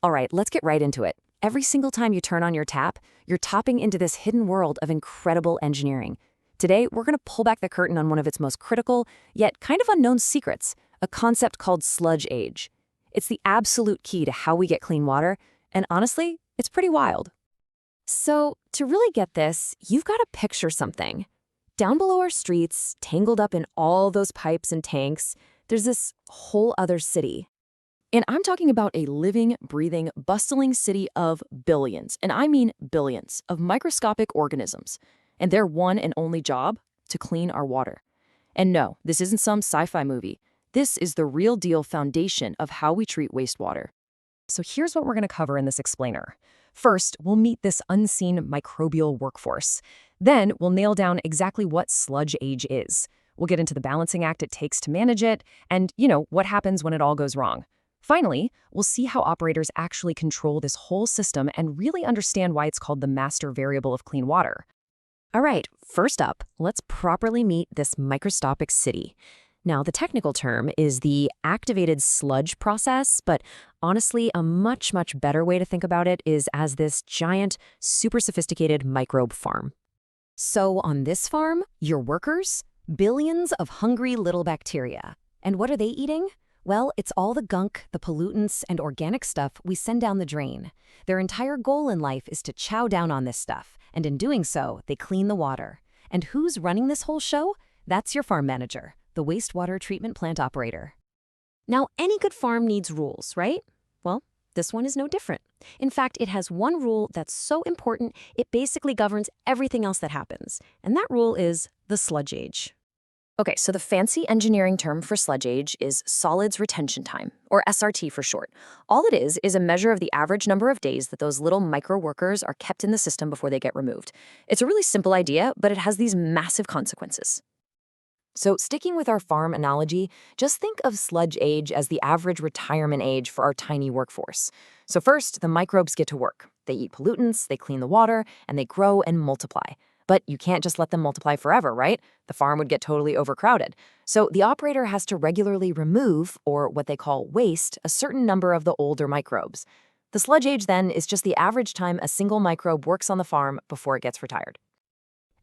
All right, let's get right into it. Every single time you turn on your tap, you're tapping into this hidden world of incredible engineering. Today, we're going to pull back the curtain on one of its most critical, yet kind of unknown secrets, a concept called sludge age. It's the absolute key to how we get clean water, and honestly, it's pretty wild. So, to really get this, you've got to picture something. Down below our streets, tangled up in all those pipes and tanks, there's this whole other city. And I'm talking about a living, breathing, bustling city of billions, and I mean billions, of microscopic organisms. And their one and only job? To clean our water. And no, this isn't some sci-fi movie. This is the real deal foundation of how we treat wastewater. So here's what we're going to cover in this explainer. First, we'll meet this unseen microbial workforce. Then we'll nail down exactly what sludge age is. We'll get into the balancing act it takes to manage it, and, what happens when it all goes wrong. Finally, we'll see how operators actually control this whole system and really understand why it's called the master variable of clean water. All right, first up, let's properly meet this microscopic city. Now, the technical term is the activated sludge process, but honestly, a much, much better way to think about it is as this giant, super sophisticated microbe farm. So on this farm, your workers, billions of hungry little bacteria. And what are they eating? Well, it's all the gunk, the pollutants, and organic stuff we send down the drain. Their entire goal in life is to chow down on this stuff, and in doing so, they clean the water. And who's running this whole show? That's your farm manager, the wastewater treatment plant operator. Now, any good farm needs rules, right? Well, this one is no different. In fact, it has one rule that's so important, it basically governs everything else that happens. And that rule is the sludge age. Okay, so the fancy engineering term for sludge age is solids retention time, or SRT for short. All it is a measure of the average number of days that those little micro workers are kept in the system before they get removed. It's a really simple idea, but it has these massive consequences. So sticking with our farm analogy, just think of sludge age as the average retirement age for our tiny workforce. So first, the microbes get to work. They eat pollutants, they clean the water, and they grow and multiply. But you can't just let them multiply forever, right? The farm would get totally overcrowded. So the operator has to regularly remove, or what they call waste, a certain number of the older microbes. The sludge age, then, is just the average time a single microbe works on the farm before it gets retired.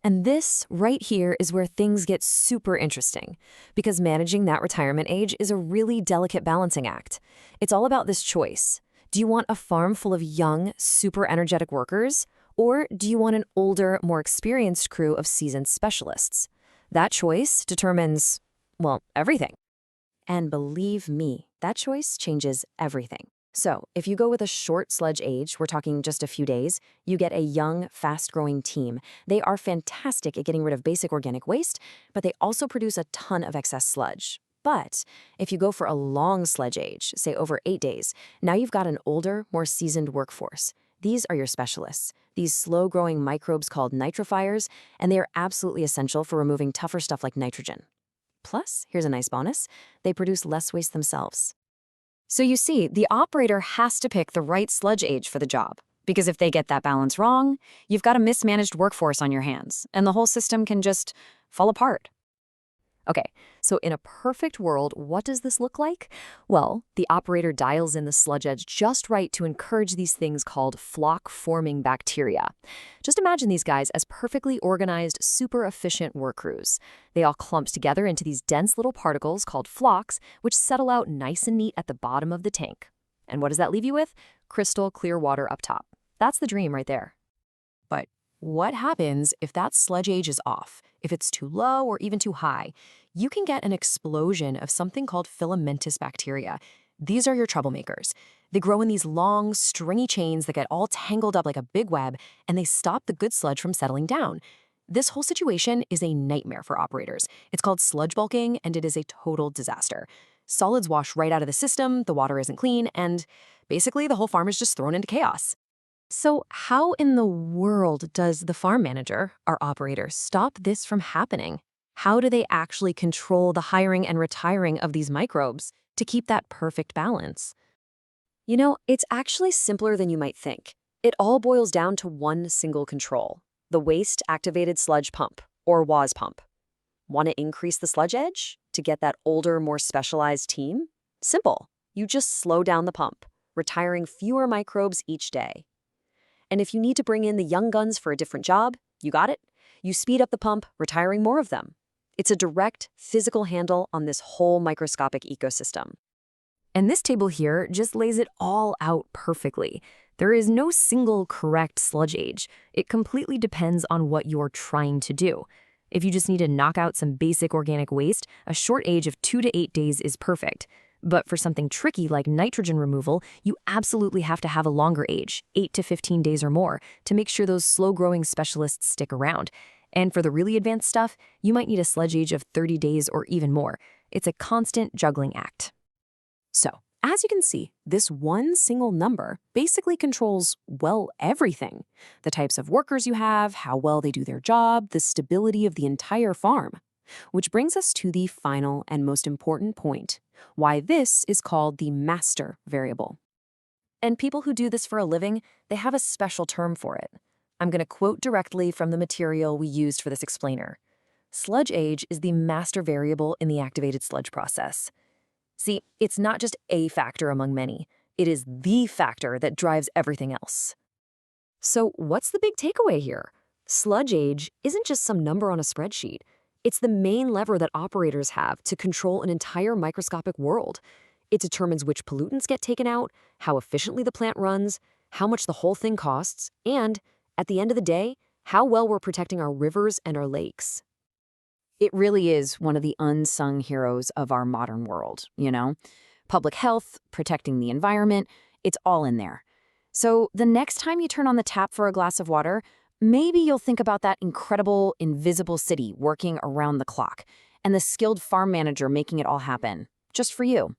And this, right here, is where things get super interesting, because managing that retirement age is a really delicate balancing act. It's all about this choice. Do you want a farm full of young, super energetic workers? Or do you want an older, more experienced crew of seasoned specialists? That choice determines, well, everything. And believe me, that choice changes everything. So if you go with a short sludge age, we're talking just a few days, you get a young, fast-growing team. They are fantastic at getting rid of basic organic waste, but they also produce a ton of excess sludge. But if you go for a long sludge age, say over 8 days, now you've got an older, more seasoned workforce. These are your specialists, these slow-growing microbes called nitrifiers, and they are absolutely essential for removing tougher stuff like nitrogen. Plus, here's a nice bonus, they produce less waste themselves. So you see, the operator has to pick the right sludge age for the job, because if they get that balance wrong, you've got a mismanaged workforce on your hands, and the whole system can just fall apart. Okay, so in a perfect world, what does this look like? Well, the operator dials in the sludge edge just right to encourage these things called flock-forming bacteria. Just imagine these guys as perfectly organized, super efficient work crews. They all clump together into these dense little particles called flocks, which settle out nice and neat at the bottom of the tank. And what does that leave you with? Crystal clear water up top. That's the dream right there. But what happens if that sludge age is off? If it's too low or even too high, you can get an explosion of something called filamentous bacteria. These are your troublemakers. They grow in these long, stringy chains that get all tangled up like a big web, and they stop the good sludge from settling down. This whole situation is a nightmare for operators. It's called sludge bulking, and it is a total disaster. Solids wash right out of the system, the water isn't clean, and basically the whole farm is just thrown into chaos. So how in the world does the farm manager, our operator, stop this from happening? How do they actually control the hiring and retiring of these microbes to keep that perfect balance? It's actually simpler than you might think. It all boils down to one single control, the Waste Activated Sludge pump, or WAS pump. Want to increase the sludge edge to get that older, more specialized team? Simple. You just slow down the pump. retiring fewer microbes each day. And if you need to bring in the young guns for a different job, you got it? You speed up the pump, retiring more of them. It's a direct, physical handle on this whole microscopic ecosystem. And this table here just lays it all out perfectly. There is no single correct sludge age. It completely depends on what you're trying to do. If you just need to knock out some basic organic waste, a short age of 2 to 8 days is perfect. But for something tricky like nitrogen removal, you absolutely have to have a longer age, 8 to 15 days or more, to make sure those slow-growing specialists stick around. And for the really advanced stuff, you might need a sludge age of 30 days or even more. It's a constant juggling act. So, as you can see, this one single number basically controls, well, everything. The types of workers you have, how well they do their job, the stability of the entire farm. Which brings us to the final and most important point, why this is called the master variable. And people who do this for a living, they have a special term for it. I'm going to quote directly from the material we used for this explainer. Sludge age is the master variable in the activated sludge process. See, it's not just a factor among many. It is the factor that drives everything else. So what's the big takeaway here? Sludge age isn't just some number on a spreadsheet. It's the main lever that operators have to control an entire microscopic world. It determines which pollutants get taken out, how efficiently the plant runs, how much the whole thing costs, and, at the end of the day, how well we're protecting our rivers and our lakes. It really is one of the unsung heroes of our modern world, you know? Public health, protecting the environment, it's all in there. So the next time you turn on the tap for a glass of water, maybe you'll think about that incredible, invisible city working around the clock and the skilled farm manager making it all happen, just for you.